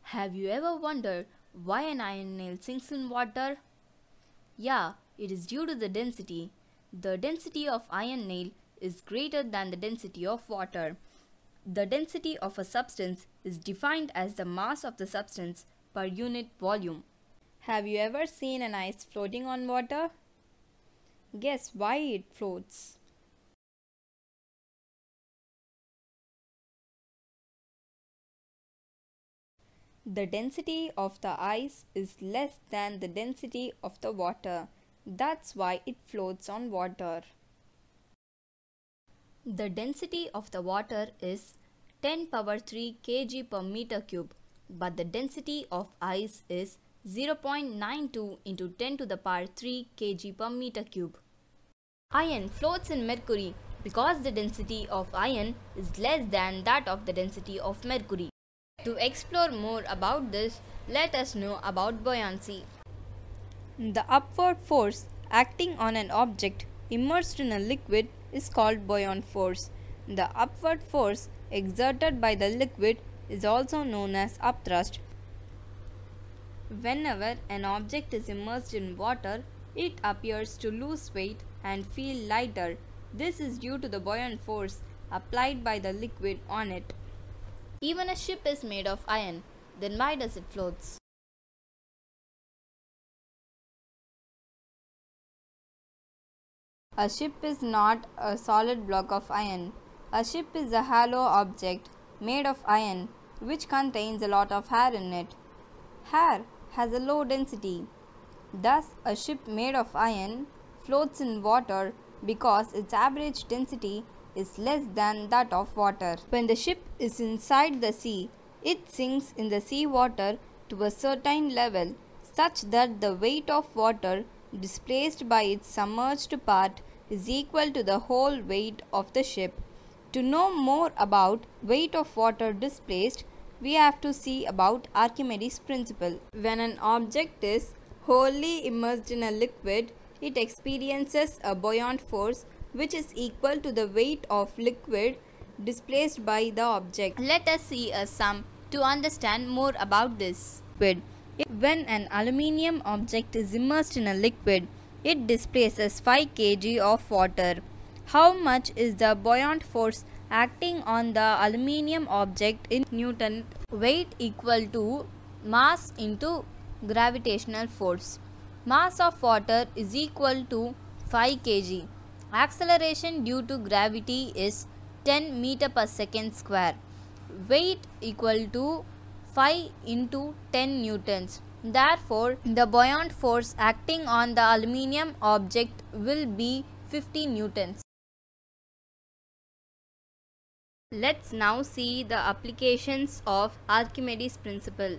Have you ever wondered why an iron nail sinks in water? Yeah, it is due to the density. The density of iron nail is greater than the density of water. The density of a substance is defined as the mass of the substance per unit volume. Have you ever seen an ice floating on water? Guess why it floats? The density of the ice is less than the density of the water. That's why it floats on water. The density of the water is 10 power 3 kg per meter cube, but the density of ice is 0.92 into 10 to the power 3 kg per meter cube. Iron floats in mercury because the density of iron is less than that of the density of mercury. To explore more about this, let us know about buoyancy. The upward force acting on an object immersed in a liquid is called buoyant force. The upward force exerted by the liquid is also known as upthrust. Whenever an object is immersed in water, it appears to lose weight and feel lighter. This is due to the buoyant force applied by the liquid on it. Even a ship is made of iron, then why does it float? A ship is not a solid block of iron. A ship is a hollow object made of iron which contains a lot of air in it. Air has a low density. Thus, a ship made of iron floats in water because its average density is less than that of water. When the ship is inside the sea, it sinks in the sea water to a certain level such that the weight of water displaced by its submerged part is equal to the whole weight of the ship. To know more about weight of water displaced, we have to see about Archimedes' principle. When an object is wholly immersed in a liquid, it experiences a buoyant force which is equal to the weight of liquid displaced by the object. Let us see a sum to understand more about this. When an aluminium object is immersed in a liquid, it displaces 5 kg of water. How much is the buoyant force acting on the aluminium object in Newton? Weight equal to mass into gravitational force. Mass of water is equal to 5 kg. Acceleration due to gravity is 10 meter per second square. Weight equal to 5 into 10 newtons. Therefore, the buoyant force acting on the aluminium object will be 50 newtons. Let's now see the applications of Archimedes' principle.